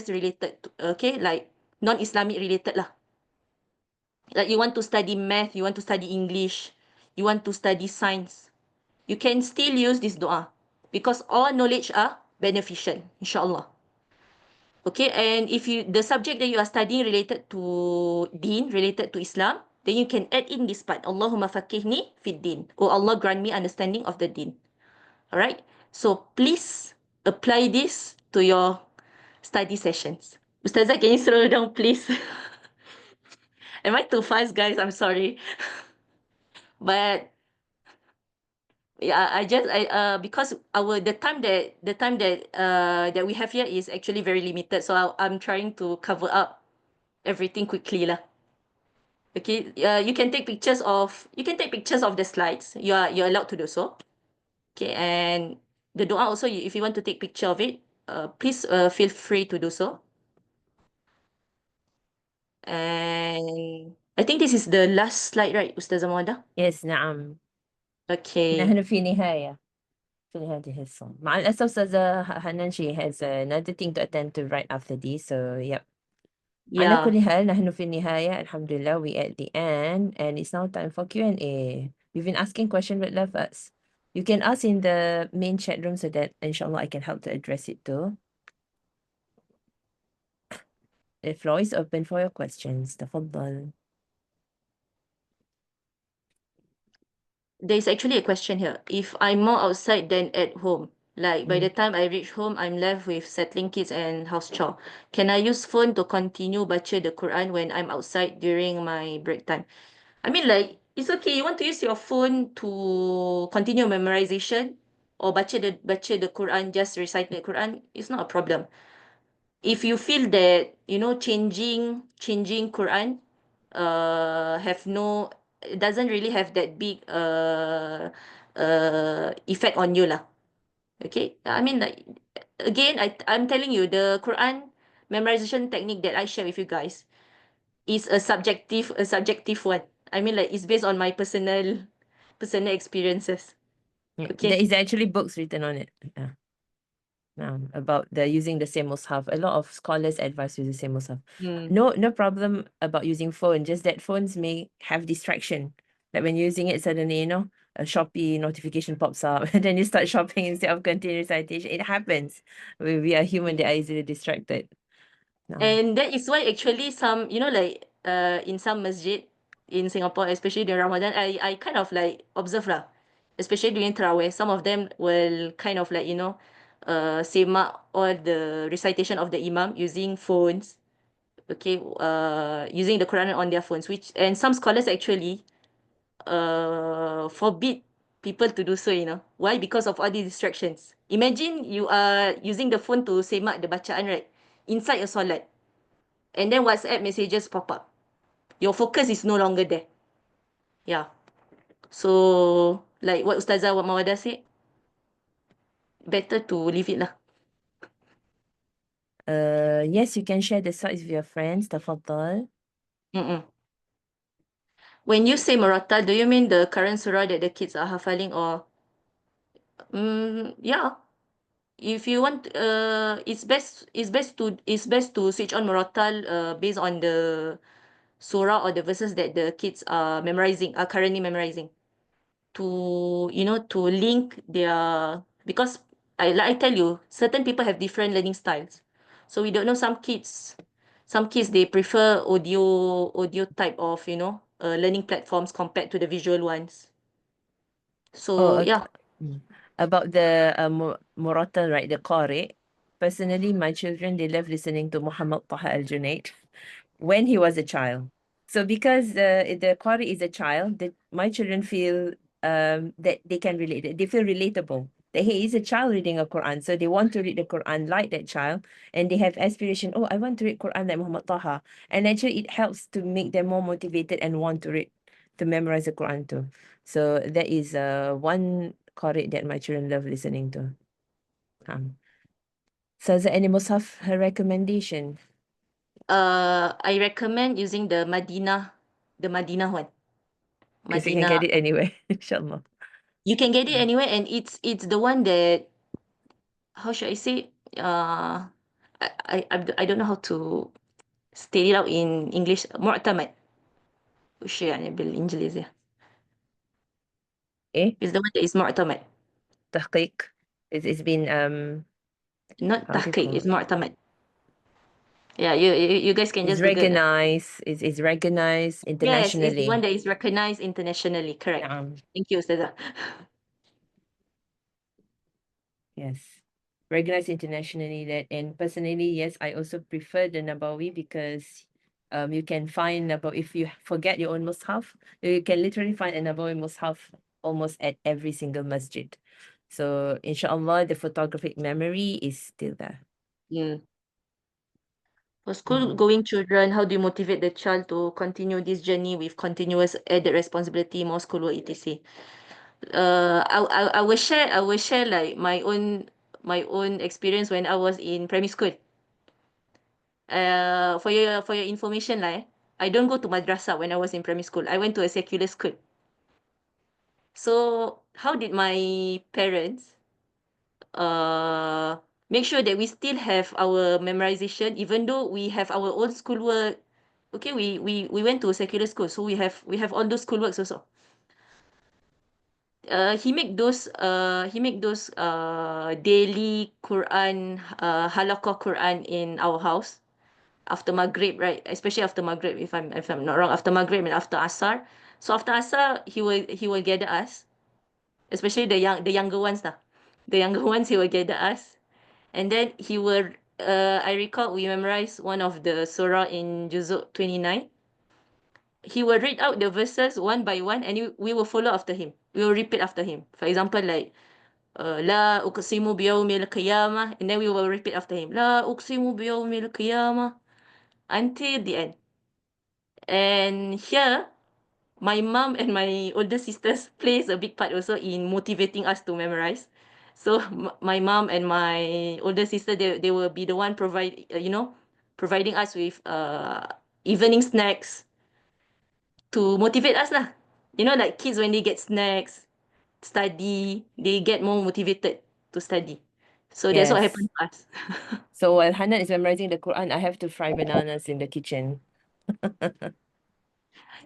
related, okay, like non-Islamic related lah. Like you want to study math, you want to study English, you want to study science, you can still use this dua because all knowledge are beneficial, inshallah. Okay, and if the subject that you are studying related to deen, related to Islam, then you can add in this part. Allahumma fakihni fid din. Oh Allah, grant me understanding of the deen. Alright, so please apply this to your study sessions. Ustazah, can you slow down, please? Am I too fast, guys? I'm sorry. But yeah, because the time that we have here is actually very limited, so I'm trying to cover up everything quickly lah. Okay, you can take pictures of the slides. You're allowed to do so. Okay, and the dua also, if you want to take picture of it, please feel free to do so. And I think this is the last slide, right, Ustazah Mawada? Yes, نعم. Okay. نحن في هذه الصوم. مع الأسف أستاذة حنان, she has another thing to attend to right after this, so yep. على Yeah. كل حال نحن في النهاية الحمد لله, we at the end and it's now time for Q&A. You've been asking questions but left us. You can ask in the main chat room so that inshallah I can help to address it too. The floor is open for your questions. تفضل. There's actually a question here. If I'm more outside than at home, like by the time I reach home, I'm left with settling kids and house chore. Can I use phone to continue baca the Quran when I'm outside during my break time? I mean, like, it's okay. You want to use your phone to continue memorization or baca the Quran, just reciting the Quran, it's not a problem. If you feel that, changing Quran have no, it doesn't really have that big effect on you lah. Okay, I mean, like, again, I'm telling you, the Quran memorization technique that I share with you guys is a subjective one. I mean, like, it's based on my personal experiences. Yeah, Okay. there is actually books written on it. About the using the same mushaf. A lot of scholars advise using the same mushaf. No problem about using phone, just that phones may have distraction. Like when you're using it, suddenly, a Shopee notification pops up and then you start shopping instead of continuing recitation. It happens. We are human, they are easily distracted. And that is why actually some, like in some masjid in Singapore, especially during Ramadan, I kind of like observe lah, especially during Tarawih, some of them will kind of like, semak all the recitation of the Imam using phones, okay, using the Quran on their phones, and some scholars actually forbid people to do so, Why? Because of all these distractions. Imagine you are using the phone to semak the bacaan, right? Inside a solat. And then WhatsApp messages pop up. Your focus is no longer there. Yeah. So, like what Ustazah Mawada said, better to leave it lah. Yes, you can share the slides with your friends. تفضل. When you say Maratal, do you mean the current surah that the kids are hafaling, or yeah. If you want, it's best to switch on Maratal based on the surah or the verses that the kids are currently memorizing, to link their, because like I tell you, certain people have different learning styles. So we don't know, some kids they prefer audio type of, learning platforms compared to the visual ones. So yeah. About the Muratal, right? The Qari. Personally, my children, they love listening to Muhammad Taha al-Junaid when he was a child. So because the Qari is a child, that my children feel that they can relate. They feel relatable. That he is a child reading a Quran, so they want to read the Quran like that child, and they have aspiration. Oh, I want to read Quran like Muhammad Taha, and actually it helps to make them more motivated and want to read, to memorize the Quran too. So that is one Qari that my children love listening to. So is there any Musaf recommendation? I recommend using the Madinah one. Because you can get it anywhere, inshallah. You can get it anywhere, and it's the one that, how should I say? I don't know how to state it out in English. معتمد. وش يعني بالإنجليزي؟ Eh? It's the one that is معتمد. Tahqiq. It's been Not how do you تحقيق, call it's it? معتمد. Yeah, you guys can It's just Google. recognized. It's recognized Yes, it's the one internationally. that is recognized internationally. Correct. Thank you, Ustazah. Yes. Recognized internationally, that, and personally, yes, I also prefer the Nabawi because you can find Nabawi, if you forget your own Mus'haf, you can literally find a Nabawi Mus'haf almost at every single masjid. So inshallah, the photographic memory is still there. For school-going children, how do you motivate the child to continue this journey with continuous added responsibility, more schoolwork, etc.? I will share like my own experience when I was in primary school. For your information lah, I don't go to madrasah when I was in primary school. I went to a secular school. So how did my parents make sure that we still have our memorization even though we have our own schoolwork? Okay, we went to a secular school, so we have all those schoolworks also. He make those daily Quran, halaqah Quran in our house after Maghrib, right? Especially after Maghrib, if I'm not wrong, after Maghrib and after Asar. So after Asar, he will gather us, especially the younger ones lah. The younger ones, he will gather us, and then he will. I recall we memorized one of the surah in Juzuk 29. He will read out the verses one by one, and we will follow after him. We will repeat after him. For example, like لا أقسم بيوم القيامة, and then we will repeat after him. لا أقسم بيوم القيامة, until the end. And here, my mom and my older sisters plays a big part also in motivating us to memorize. So my mom and my older sister, they will be the one providing us with evening snacks to motivate us lah. Like kids when they get snacks, study, they get more motivated to study. So that's what Yes. happened to us. So while Hannan is memorizing the Quran, I have to fry bananas in the kitchen.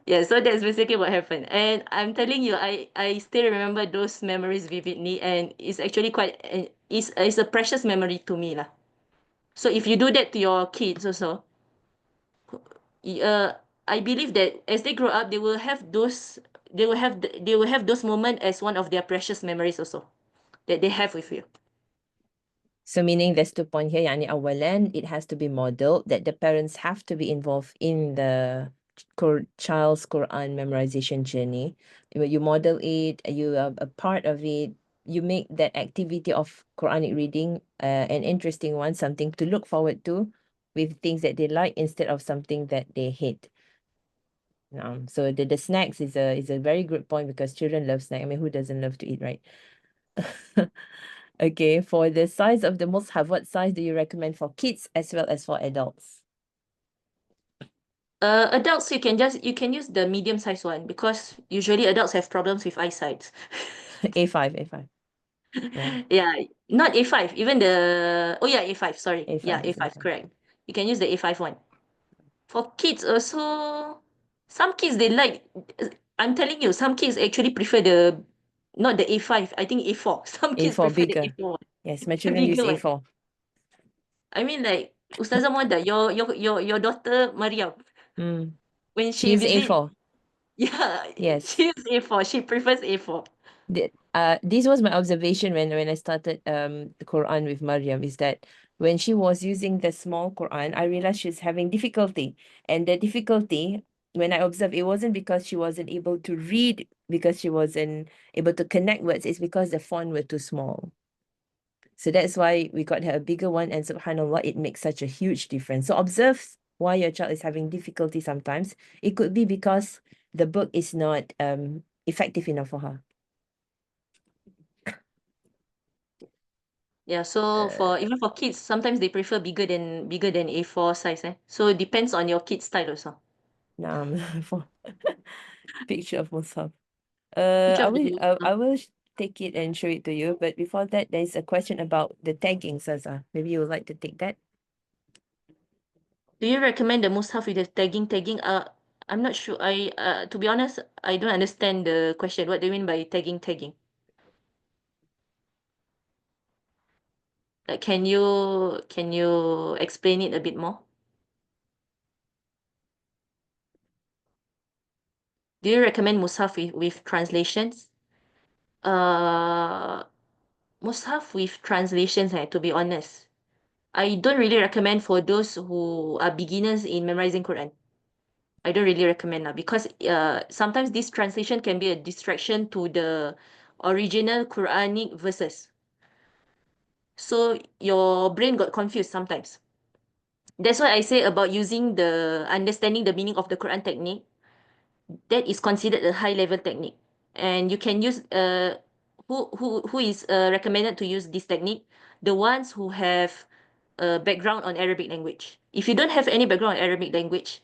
Yeah, so that's basically what happened. And I'm telling you, I still remember those memories vividly, and it's actually it's a precious memory to me lah. So if you do that to your kids also, I believe that as they grow up, they will have those moments as one of their precious memories also that they have with you. So meaning there's 2 points here, yani awalan, it has to be modeled, that the parents have to be involved in the child's Quran memorization journey. You model it, you are a part of it, you make that activity of Quranic reading an interesting one, something to look forward to, with things that they like instead of something that they hate. So the snacks is a very good point, because children love snack. I mean, who doesn't love to eat, right? Okay, for the size of the Mus'haf, what size do you recommend for kids as well as for adults? Adults, you can use the medium size one, because usually adults have problems with eyesight. A5. Yeah. Yeah, not A5, even A5, sorry. A5 Yeah, is A5, A5. correct. You can use the A5 one. For kids also, some kids they like, I'm telling you, some kids actually prefer not the A5, I think A4. Some kids A4 prefer the bigger. A4 one. Yes, my The children use bigger one. A4. I mean, like, Ustazah Mauda, your daughter Mariam, Mm. when She she is visit, A4. yeah, Yes. she use A4. She prefers A4. This was my observation when I started the Quran with Maryam, is that when she was using the small Quran, I realized she's having difficulty. And the difficulty, when I observed, it wasn't because she wasn't able to read, because she wasn't able to connect words, it's because the font were too small. So that's why we got her a bigger one, and subhanAllah, it makes such a huge difference. So observe why your child is having difficulty sometimes. It could be because the book is not effective enough for her. Yeah, so for even for kids, sometimes they prefer bigger than A4 size. So it depends on your kid's style also. For picture of Musab. Which I of will the I will take it and show it to you. But before that, there's a question about the tagging, Saza. Maybe you would like to take that. do you recommend the Mus'haf with the tagging? I'm not sure. To be honest, I don't understand the question. What do you mean by tagging? Like, can you explain it a bit more? Do you recommend Mus'haf with translations? Uh, Mus'haf with translations, to be honest. I don't really recommend for those who are beginners in memorizing Quran. I don't really recommend that because sometimes this translation can be a distraction to the original Quranic verses. So your brain got confused sometimes. That's why I say about using the understanding the meaning of the Quran technique. That is considered a high level technique, and you can use who is recommended to use this technique, the ones who have a background on Arabic language. If you don't have any background on Arabic language,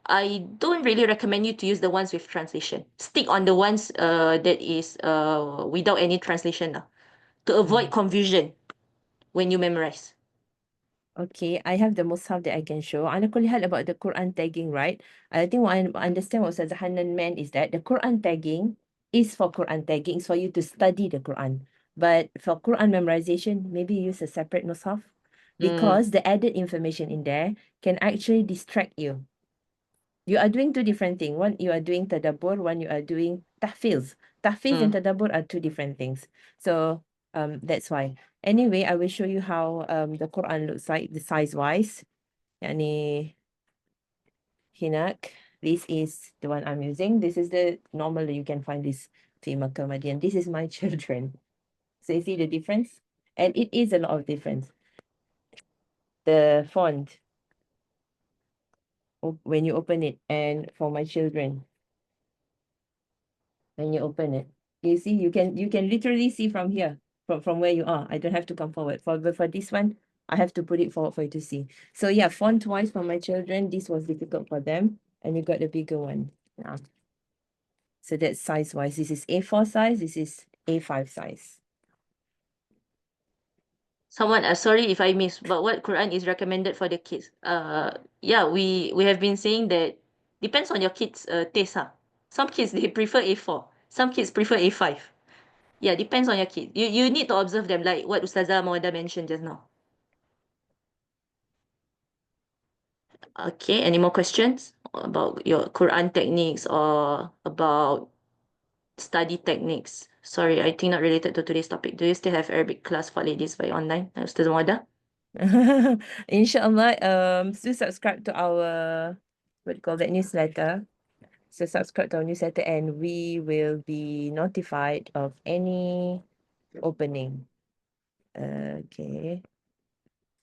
I don't really recommend you to use the ones with translation. Stick on the ones that is without any translation now, to avoid confusion when you memorize. Okay, I have the Mus'haf that I can show. Ala kulli hal, about the Quran tagging, right? I think what I understand what Ustazah Hannan meant is that the Quran tagging is for Quran tagging, it's for you to study the Quran. But for Quran memorization, maybe use a separate Mus'haf, because the added information in there can actually distract you. You are doing two different things. One, you are doing tadabbur, one you are doing tahfiz. Tahfiz and tadabbur are two different things. So that's why. Anyway, I will show you how the Quran looks like, the size wise. Yani hinak. This is the one I'm using. This is the normally you can find this fi Makkah Madian. This is my children. So you see the difference? And it is a lot of difference. The font when you open it, and for my children, when you open it, you see, you can literally see from here, from where you are. I don't have to come forward. For this one, I have to put it forward for you to see. So yeah, font wise for my children, this was difficult for them, and you got the bigger one. Yeah. So that's size wise. This is A4 size, this is A5 size. Someone, sorry if I missed, but what Quran is recommended for the kids? Yeah, we have been saying that depends on your kids' taste. Some kids they prefer A4, some kids prefer A5. Yeah, depends on your kid. You need to observe them, like what Ustazah Mawada mentioned just now. Okay, any more questions about your Quran techniques or about study techniques? Sorry, I think not related to today's topic. Do you still have Arabic class for ladies by online, Ustazah Mawada? Inshallah, still subscribe to our, what do you call that, newsletter. So subscribe to our newsletter, and we will be notified of any opening. Okay,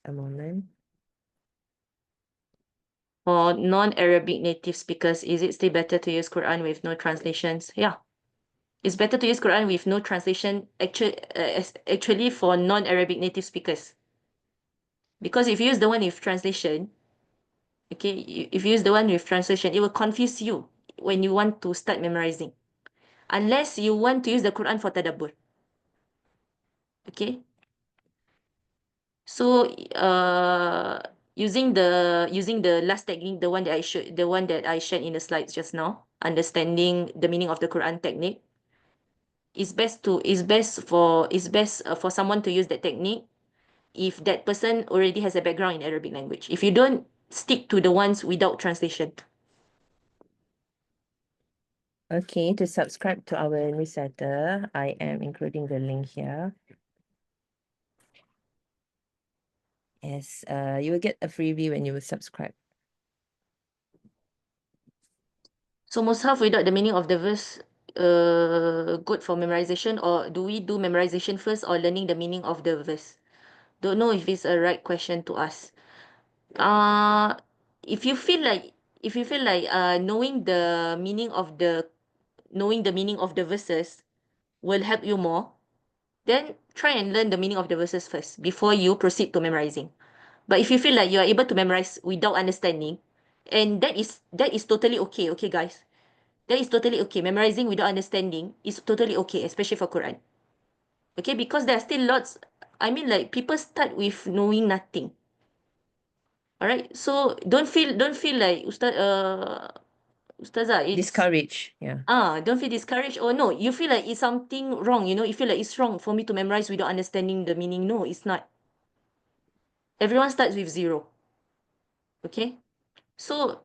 a moment. For non-Arabic native speakers, is it still better to use Quran with no translations? Yeah, it's better to use Quran with no translation actually for non-Arabic native speakers. Because if you use the one with translation, okay, if you use the one with translation, it will confuse you when you want to start memorizing. Unless you want to use the Quran for tadabbur. Okay? So using the last technique, the one that I shared in the slides just now, understanding the meaning of the Quran technique, is best for someone to use that technique if that person already has a background in Arabic language. If you don't, stick to the ones without translation. Okay, to subscribe to our newsletter, I am including the link here. Yes, you will get a freebie when you will subscribe. So mushaf without the meaning of the verse, good for memorization, or do we do memorization first or learning the meaning of the verse? Don't know if it's a right question to ask. Uh, if you feel like knowing the meaning of the verses will help you more, then try and learn the meaning of the verses first before you proceed to memorizing. But if you feel like you are able to memorize without understanding, and that is totally okay, okay guys. That is totally okay. Memorizing without understanding is totally okay, especially for Quran. Okay, because there are still lots. I mean, like people start with knowing nothing. All right, so don't feel like Ustazah, it's Discourage, yeah. don't feel discouraged. Or no, you feel like it's something wrong. You know, you feel like it's wrong for me to memorize without understanding the meaning. No, it's not. Everyone starts with 0. Okay, so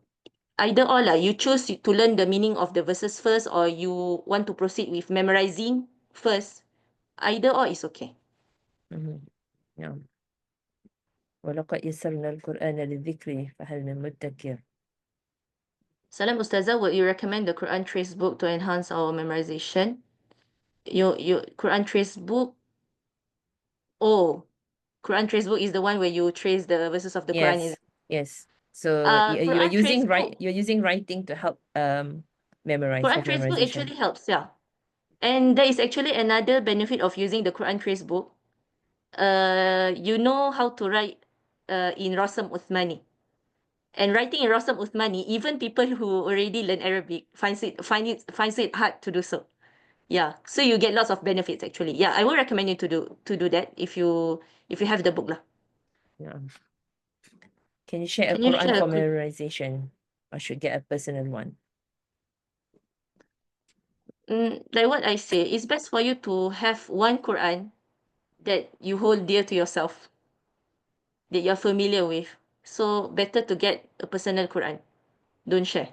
either or lah, you choose to learn the meaning of the verses first, or you want to proceed with memorizing first. Either or is okay. Yeah. ولقد يسرنا القرآن للذكر فهل من مدكر. Salam Ustazah, would you recommend the Quran Trace book to enhance our memorization? Your Quran Trace book. Oh, Quran Trace book is the one where you trace the verses of the Quran. Yes, yes. So you are Quran Trace using book. you're using writing to help memorize, Quran have Trace book memorization. actually helps, yeah. And there is actually another benefit of using the Quran Trace book. You know how to write in Rasam Uthmani. And writing in Rasam Uthmani, even people who already learn Arabic finds it hard to do so. Yeah, so you get lots of benefits actually. Yeah, I would recommend you to do that if you have the book lah. Yeah. Can you share a Can you Quran share for a quick? memorization? I should get a personal one. Like what I say, it's best for you to have one Quran that you hold dear to yourself, that you're familiar with. So better to get a personal Quran. Don't share.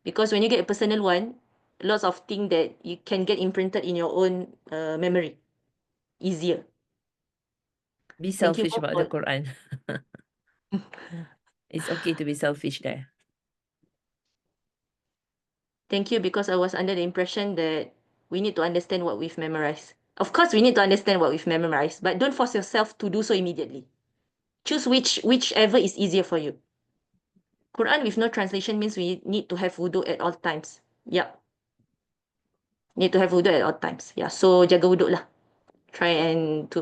Because when you get a personal one, lots of things that you can get imprinted in your own memory. Easier. Be Thank you selfish both about the for Quran. It's okay to be selfish there. Thank you, because I was under the impression that we need to understand what we've memorized. Of course, we need to understand what we've memorized, but don't force yourself to do so immediately. Choose whichever is easier for you. Quran with no translation means we need to have wudu at all times. Yep. Need to have wudu at all times. Yeah. So jaga wudu lah. Try to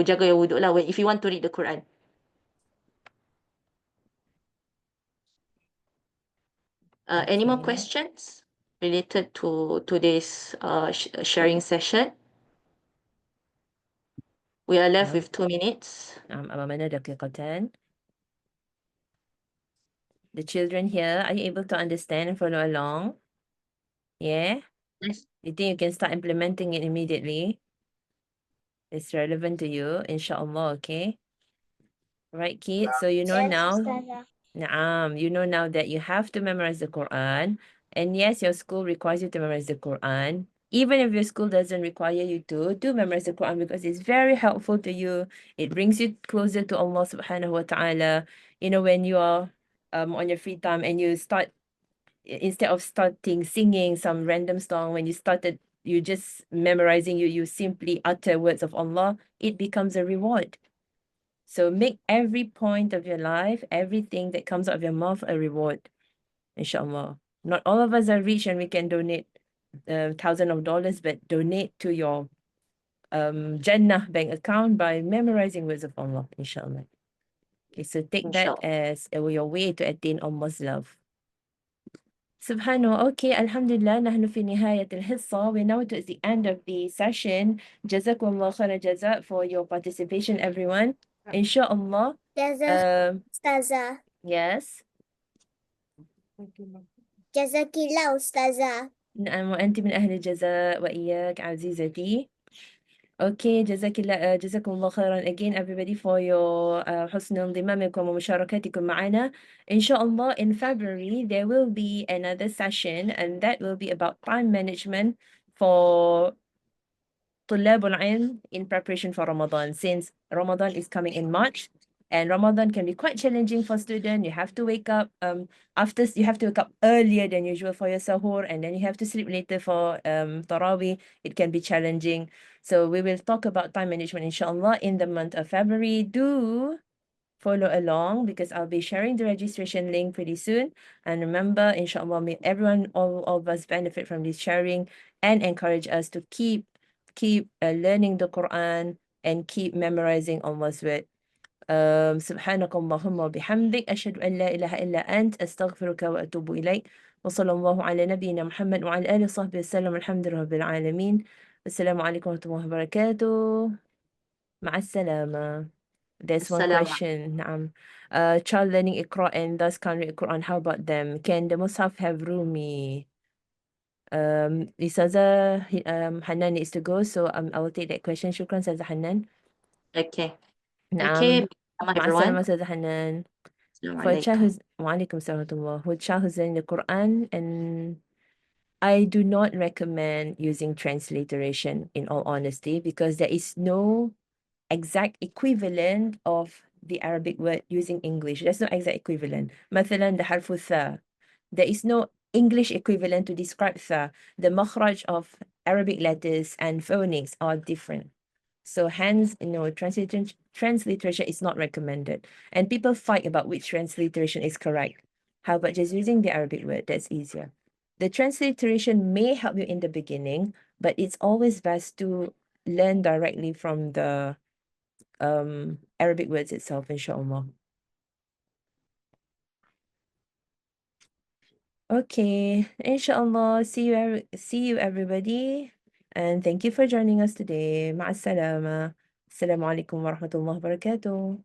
jaga your wudu lah if you want to read the Quran. Any more Okay. questions related to today's sharing session? We are left with 2 minutes. أمامنا دقيقتان. The children here, are you able to understand and follow along? Yeah? Yes. You think you can start implementing it immediately? It's relevant to you, inshallah, okay? Right, kids? So you know now. Naam, you know now that you have to memorize the Quran. And yes, your school requires you to memorize the Quran. Even if your school doesn't require you to, do memorize the Quran because it's very helpful to you. It brings you closer to Allah subhanahu wa ta'ala. You know, when you are on your free time and you start, instead of starting singing some random song, when you just memorizing, you simply utter words of Allah, it becomes a reward. So make every point of your life, everything that comes out of your mouth, a reward, inshallah. Not all of us are rich and we can donate thousands of dollars, but donate to your Jannah bank account by memorizing words of Allah, inshallah. Okay, so take that as your way to attain Allah's love. Subhanahu. Okay, Alhamdulillah, نحن في نهاية الحصة. We're now towards the end of the session. Jazakallah khaira jazak for your participation, everyone. Inshallah. Ustazah. Yes. Jazakillah Ustazah. نعم وأنت من أهل الجزاء وإياك عزيزتي. Okay, جزاكم الله خيرا again everybody for your حسن انضمامكم ومشاركتكم معنا. Inshallah, in February, there will be another session and that will be about time management for طلاب العلم in preparation for Ramadan. Since Ramadan is coming in March and Ramadan can be quite challenging for students. You have to wake up you have to wake up earlier than usual for your sahur, and then you have to sleep later for Tarawih. It can be challenging. So we will talk about time management inshallah in the month of February. Do follow along because I'll be sharing the registration link pretty soon. And remember, inshallah, may everyone, all of us benefit from this sharing and encourage us to keep learning the Quran and keep memorizing Allah's word. سبحانك اللهم وبحمدك أشهد أن لا إله إلا أنت أستغفرك وأتوب إليك وصلى الله على نبينا محمد وعلى آله وصحبه وسلم الحمد لله رب العالمين السلام عليكم ورحمة الله وبركاته مع السلامة. There's one Assalam. question. Child learning Iqra and thus can't read Quran. How about them? Can the Mus'haf have Rumi? Ustazah Hannan needs to go, so I will take that question. Shukran, Ustazah Hannan. Okay. نعم. Okay. Sama مع everyone. السلامة Ustazah Hannan. For a child Assalamualaikum. who's وعليكم السلام ورحمة الله. For a child who's learning the Quran, and I do not recommend using transliteration in all honesty because there is no exact equivalent of the Arabic word using English. There's no exact equivalent. مثلا the حرف الثاء. There is no English equivalent to describe ثاء. The makhraj of Arabic letters and phonics are different. So hence, transliteration is not recommended. And people fight about which transliteration is correct. How about just using the Arabic word? That's easier. The transliteration may help you in the beginning, but it's always best to learn directly from the Arabic words itself, inshallah. Okay, inshallah. See you everybody. And thank you for joining us today. مع السلامة. Assalamu alaikum wa rahmatullahi wa barakatuh.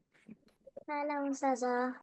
Salam, Ustazah.